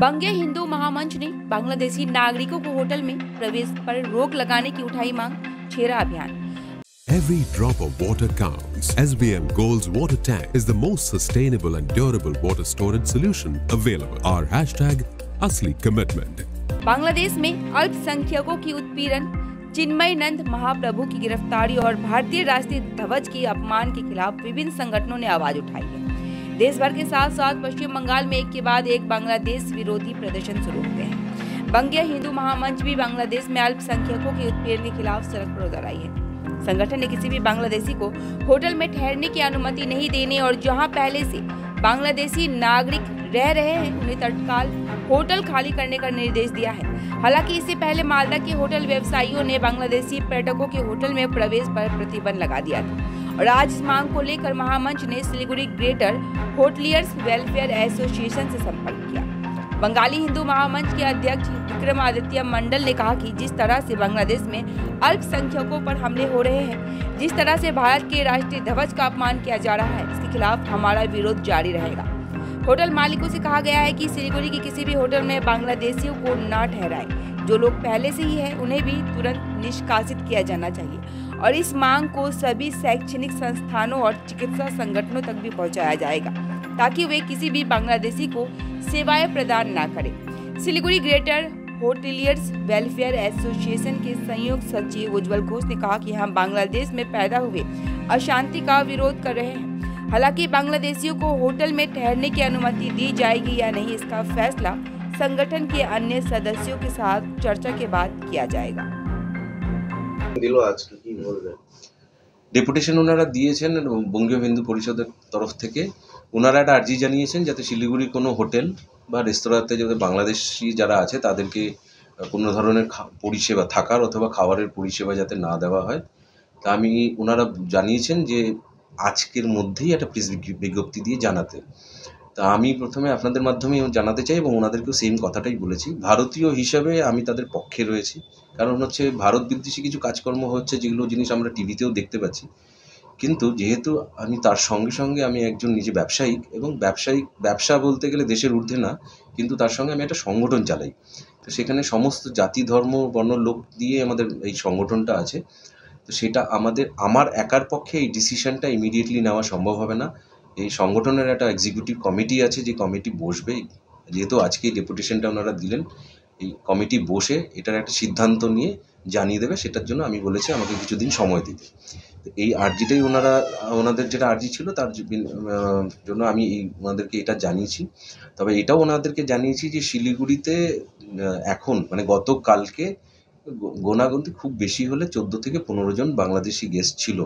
बंगे हिंदू महामंच ने बांग्लादेशी नागरिकों को होटल में प्रवेश पर रोक लगाने की उठाई मांग। छेरा अभियान। Every drop of water counts. SBM Gold's water tank is the most sustainable and durable water storage solution available. Our hashtag असली commitment. बांग्लादेश में अल्पसंख्यकों की उत्पीड़न, चिन्मय नंद महाप्रभु की गिरफ्तारी और भारतीय राष्ट्रीय ध्वज के अपमान के खिलाफ विभिन्न संगठनों ने आवाज उठाई है। देश भर के साथ साथ पश्चिम बंगाल में एक के बाद एक बांग्लादेश विरोधी प्रदर्शन शुरू हो गए हैं। बंगे हिंदू महामंच भी बांग्लादेश में अल्पसंख्यकों के उत्पीड़न के खिलाफ सड़क पर उतर आई है। संगठन ने किसी भी बांग्लादेशी को होटल में ठहरने की अनुमति नहीं देने और जहां पहले से बांग्लादेशी नागरिक रह रहे हैं उन्हें तत्काल होटल खाली करने का निर्देश दिया है। हालांकि इससे पहले मालदा के होटल व्यवसायियों ने बांग्लादेशी पर्यटकों के होटल में प्रवेश पर प्रतिबंध लगा दिया था और आज इस मांग को लेकर महामंच ने Siliguri greater hoteliers welfare association से संपर्क किया। बंगाली हिंदू महामंच के अध्यक्ष विक्रमादित्य मंडल ने कहा कि जिस तरह से बांग्लादेश में अल्पसंख्यकों पर हमले हो रहे हैं, जिस तरह से भारत के राष्ट्रीय ध्वज का अपमान किया जा रहा है, इसके खिलाफ हमारा विरोध जारी रहेगा। होटल मालिकों से कहा गया है कि सिलीगुड़ी के किसी भी होटल में बांग्लादेशियों को न ठहराएं। जो लोग पहले से ही हैं उन्हें भी तुरंत निष्कासित किया जाना चाहिए और इस मांग को सभी शैक्षणिक संस्थानों और चिकित्सा संगठनों तक भी पहुंचाया जाएगा ताकि वे किसी भी बांग्लादेशी को सेवाएं प्रदान न करें। Siliguri greater hoteliers welfare association के संयुक्त सचिव उज्जवल घोष ने कहा कि हम बांग्लादेश में पैदा हुए अशांति का विरोध कर रहे हैं। हालांकि बांग्लादेशियों को होटल में ठहरने की अनुमति दी जाएगी या नहीं, इसका फैसला संगठन के अन्य सदस्यों के साथ चर्चा के बाद किया जाएगा। ডেপুটেশন ওনারা দিয়েছেন বঙ্গীয় হিন্দু পরিষদের তরফ থেকে। ওনারা একটা আর্জি জানিয়েছেন যাতে শিলিগুড়ির কোনো হোটেল বা রেস্তোরাঁতে যাতে বাংলাদেশি যারা আছে তাদেরকে কোনো ধরনের পরিষেবা থাকার অথবা খাবারের পরিষেবা যাতে না দেওয়া হয়। তা ওনারা জানিয়েছেন যে আজকের মধ্যেই একটা প্রেস বিজ্ঞপ্তি দিয়ে জানাতে। তা আমি প্রথমে আপনাদের মাধ্যমে জানাতে চাই এবং ওনাদেরকেও সেম কথাটাই বলেছি। ভারতীয় হিসাবে আমি তাদের পক্ষে রয়েছি, কারণ হচ্ছে ভারত বিদ্বেষী কিছু কাজকর্ম হচ্ছে যেগুলো জিনিস আমরা টিভিতেও দেখতে পাচ্ছি। কিন্তু যেহেতু আমি তার সঙ্গে সঙ্গে আমি একজন নিজে ব্যবসায়িক এবং ব্যবসা বলতে গেলে দেশের ঊর্ধ্বে না, কিন্তু তার সঙ্গে আমি একটা সংগঠন চালাই। তো সেখানে সমস্ত জাতি ধর্ম বর্ণ লোক দিয়ে আমাদের এই সংগঠনটা আছে। তো সেটা আমার একার পক্ষে এই ডিসিশনটা ইমিডিয়েটলি নেওয়া সম্ভব হবে না। এই সংগঠনের একটা এক্সিকিউটিভ কমিটি আছে, যে কমিটি বসবে, যেহেতু আজকে এই ডেপুটেশনটা ওনারা দিলেন, এই কমিটি বসে এটার একটা সিদ্ধান্ত নিয়ে জানিয়ে দেবে। সেটার জন্য আমি বলেছি আমাকে কিছুদিন সময় দিতে। তো এই আর্জিটাই ওনাদের যেটা আর্জি ছিল তার জন্য আমি ওনাদেরকে এটা জানিয়েছি। তবে এটাও ওনাদেরকে জানিয়েছি যে শিলিগুড়িতে এখন মানে গতকালকে গোনাগুনতি খুব বেশি হলে 14 থেকে 15 জন বাংলাদেশি গেস্ট ছিল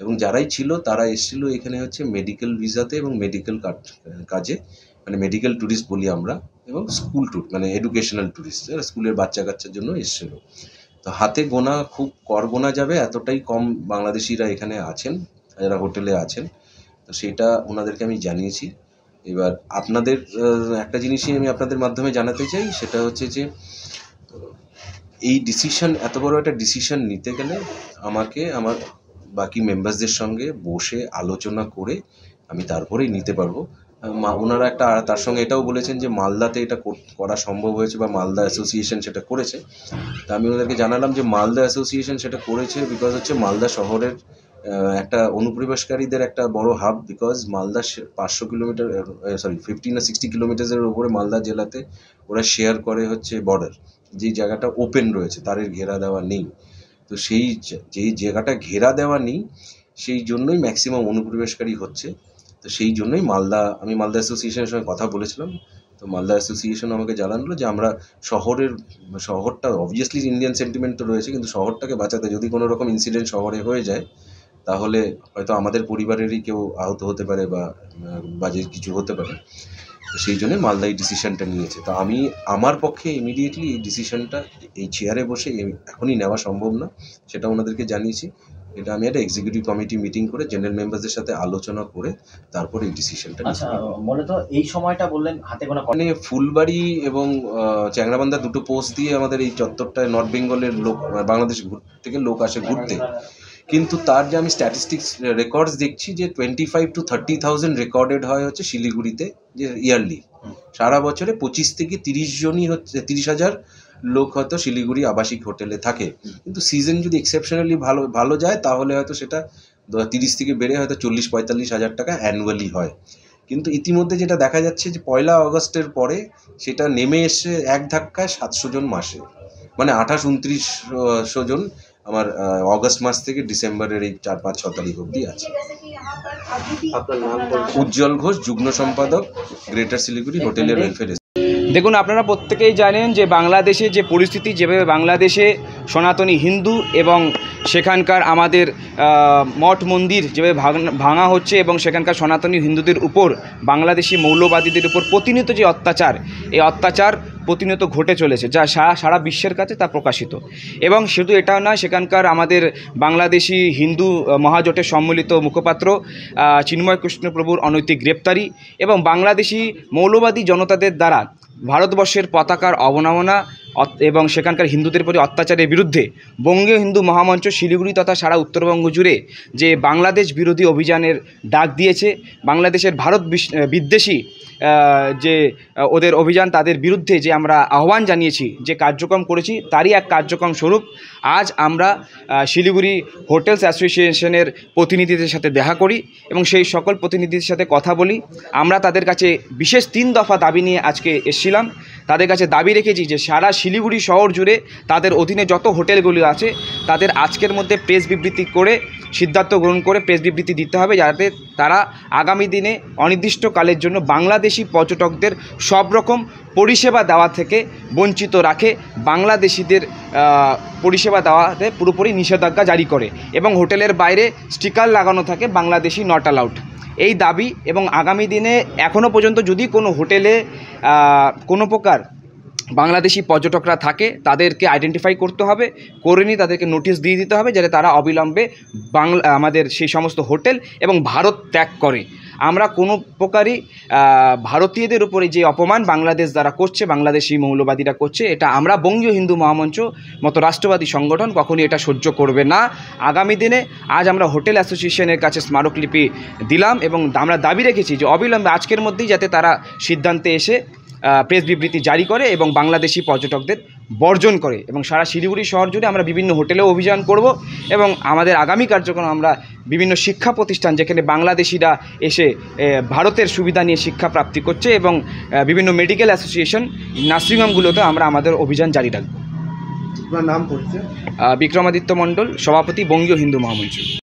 এবং যারাই ছিল তারা এসেছিল এখানে হচ্ছে মেডিকেল ভিসাতে এবং মেডিকেল কাজে, মানে মেডিকেল ট্যুরিস্ট বলি আমরা, এবং স্কুল ট্যুর মানে এডুকেশনাল ট্যুরিস্ট, স্কুলের বাচ্চা কাচ্চার জন্য এসেছিল। তো হাতে গোনা খুব গোনা যাবে এতটাই কম বাংলাদেশিরা এখানে আছেন, যারা হোটেলে আছেন। তো সেটা ওনাদেরকে আমি জানিয়েছি। এবার আপনাদের একটা জিনিসই আমি আপনাদের মাধ্যমে জানাতে চাই, সেটা হচ্ছে যে এই ডিসিশন, এত বড় একটা ডিসিশন নিতে গেলে আমাকে আমার বাকি মেম্বারসদের সঙ্গে বসে আলোচনা করে আমি তারপরেই নিতে পারবো। ওনারা তার সঙ্গে এটাও বলেছেন যে মালদাতে এটা করা সম্ভব হয়েছে বা মালদা অ্যাসোসিয়েশন সেটা করেছে। তা আমি ওদেরকে জানালাম যে মালদা অ্যাসোসিয়েশন সেটা করেছে বিকজ হচ্ছে মালদা শহরের একটা অনুপ্রবেশকারীদের একটা বড় হাব, বিকজ মালদা 500 কিলোমিটার 50 না 60 কিলোমিটারের উপরে মালদা জেলাতে ওরা শেয়ার করে হচ্ছে বর্ডার, যেই জায়গাটা ওপেন রয়েছে, তারের ঘেরা দেওয়া নেই। তো যেই জায়গাটা ঘেরা দেওয়া নেই সেই জন্যই ম্যাক্সিমাম অনুপ্রবেশকারী হচ্ছে। তো সেই জন্যই আমি মালদা অ্যাসোসিয়েশনের সঙ্গে কথা বলেছিলাম। তো মালদা অ্যাসোসিয়েশন আমাকে জানালো যে আমরা শহরটা অবভিয়াসলি ইন্ডিয়ান সেন্টিমেন্ট তো রয়েছে, কিন্তু শহরটাকে বাঁচাতে যদি কোনো রকম ইনসিডেন্ট শহরে হয়ে যায় তাহলে হয়তো আমাদের পরিবারেরই কেউ আহত হতে পারে বা বাজে কিছু হতে পারে। তো সেই জন্য মালদা এই ডিসিশনটা নিয়েছে। তো আমার পক্ষে ইমিডিয়েটলি এই ডিসিশনটা এই চেয়ারে বসে এখনই নেওয়া সম্ভব না, সেটা ওনাদেরকে জানিয়েছি। এটা আমি একটা এক্সিকিউটিভ কমিটি মিটিং করে জেনারেল মেম্বারদের সাথে আলোচনা করে তারপর এই ডিসিশনটা নিয়েছি। মূলত এই সময়টা বললেন হাতে গোনা, মানে ফুলবাড়ি এবং চ্যাংরাবান্ধা দুটো পোস্ট দিয়ে আমাদের এই চত্বরটায় নর্থ বেঙ্গলের লোক, বাংলাদেশ থেকে লোক আসে ঘুরতে। কিন্তু তার যে আমি স্ট্যাটিস্টিক্স রেকর্ডস দেখছি যে 25 to 30,000 রেকর্ডেড হয় হচ্ছে শিলিগুড়িতে যে ইয়ারলি, সারা বছরে 25 থেকে 30 জনই হচ্ছে 30,000 লোক হয়তো শিলিগুড়ি আবাসিক হোটেলে থাকে। কিন্তু সিজন যদি এক্সেপশনালি ভালো যায় তাহলে হয়তো সেটা 30 থেকে বেড়ে হয়তো 40-45,000 টাকা অ্যানুয়ালি হয়। কিন্তু ইতিমধ্যে যেটা দেখা যাচ্ছে যে 1 আগস্টের পরে সেটা নেমে এসে এক ধাক্কায় 700 জন মাসে, মানে 28-29 জন আমার অগস্ট মাস থেকে ডিসেম্বরের এই 4-5-6 তারিখ অবধি আছে। উজ্জ্বল ঘোষ, যুগ্ম সম্পাদক, গ্রেটার শিলিগুড়ি হোটেলের ওয়েলফেয়ার। দেখুন, আপনারা প্রত্যেকেই জানেন যে বাংলাদেশে যে পরিস্থিতি, যেভাবে বাংলাদেশে সনাতনী হিন্দু এবং সেখানকার আমাদের মঠ মন্দির যেভাবে ভাঙা হচ্ছে এবং সেখানকার সনাতনী হিন্দুদের উপর বাংলাদেশি মৌলবাদীদের উপর প্রতিনিয়ত যে অত্যাচার, এই অত্যাচার প্রতিনিয়ত ঘটে চলেছে, যা সারা বিশ্বের কাছে তা প্রকাশিত। এবং শুধু এটাও নয়, সেখানকার আমাদের বাংলাদেশি হিন্দু মহাজোটের সম্মিলিত মুখপাত্র চিন্ময় কৃষ্ণপ্রভুর অনৈতিক গ্রেপ্তারি এবং বাংলাদেশি মৌলবাদী জনতাদের দ্বারা ভারতবর্ষের পতাকার অবমাননা এবং সেখানকার হিন্দুদের প্রতি অত্যাচারের বিরুদ্ধে বঙ্গীয় হিন্দু মহামঞ্চ শিলিগুড়ি তথা সারা উত্তরবঙ্গ জুড়ে যে বাংলাদেশ বিরোধী অভিযানের ডাক দিয়েছে, বাংলাদেশের ভারত বিদ্বেষী যে ওদের অভিযান, তাদের বিরুদ্ধে যে আমরা আহ্বান জানিয়েছি, যে কার্যক্রম করেছি, তারই এক কার্যক্রম স্বরূপ আজ আমরা শিলিগুড়ি হোটেলস অ্যাসোসিয়েশনের প্রতিনিধিদের সাথে দেখা করি এবং সেই সকল প্রতিনিধিদের সাথে কথা বলি। আমরা তাদের কাছে বিশেষ 3 দফা দাবি নিয়ে আজকে এসেছিলাম। তাদের কাছে দাবি রেখেছি যে সারা শিলিগুড়ি শহর জুড়ে তাদের অধীনে যত হোটেলগুলি আছে তাদের আজকের মধ্যে প্রেস বিবৃতি করে সিদ্ধান্ত গ্রহণ করে প্রেস বিবৃতি দিতে হবে, যাতে তারা আগামী দিনে অনির্দিষ্টকালের জন্য বাংলাদেশি পর্যটকদের সব রকম পরিষেবা দেওয়া থেকে বঞ্চিত রাখে, বাংলাদেশিদের পরিষেবা দেওয়াতে পুরোপুরি নিষেধাজ্ঞা জারি করে এবং হোটেলের বাইরে স্টিকার লাগানো থাকে বাংলাদেশি নট অ্যালাউড। এই দাবি এবং আগামী দিনে এখনও পর্যন্ত যদি কোনো হোটেলে কোনো প্রকার বাংলাদেশি পর্যটকরা থাকে তাদেরকে আইডেন্টিফাই করতে হবে, করে নিয়ে তাদেরকে নোটিশ দিয়ে দিতে হবে যাতে তারা অবিলম্বে আমাদের সেই সমস্ত হোটেল এবং ভারত ত্যাগ করে। আমরা কোনো প্রকারই ভারতীয়দের উপরে যে অপমান বাংলাদেশ দ্বারা করছে, বাংলাদেশি মৌলবাদীরা করছে, এটা আমরা বঙ্গীয় হিন্দু মহামঞ্চ মতো রাষ্ট্রবাদী সংগঠন কখনই এটা সহ্য করবে না। আগামী দিনে আজ আমরা হোটেল অ্যাসোসিয়েশনের কাছে স্মারকলিপি দিলাম এবং আমরা দাবি রেখেছি যে অবিলম্বে আজকের মধ্যেই যাতে তারা সিদ্ধান্তে এসে প্রেস বিবৃতি জারি করে এবং বাংলাদেশি পর্যটকদের বর্জন করে। এবং সারা শিলিগুড়ি শহর জুড়ে আমরা বিভিন্ন হোটেলেও অভিযান করব এবং আমাদের আগামী কার্যক্রম আমরা বিভিন্ন শিক্ষা প্রতিষ্ঠান যেখানে বাংলাদেশিরা এসে ভারতের সুবিধা নিয়ে শিক্ষা প্রাপ্তি করছে এবং বিভিন্ন মেডিকেল অ্যাসোসিয়েশন, নার্সিংহোমগুলোতে আমরা আমাদের অভিযান জারি রাখব। আপনার নাম পড়ছে? বিক্রমাদিত্য মণ্ডল, সভাপতি, বঙ্গীয় হিন্দু মহামঞ্চ।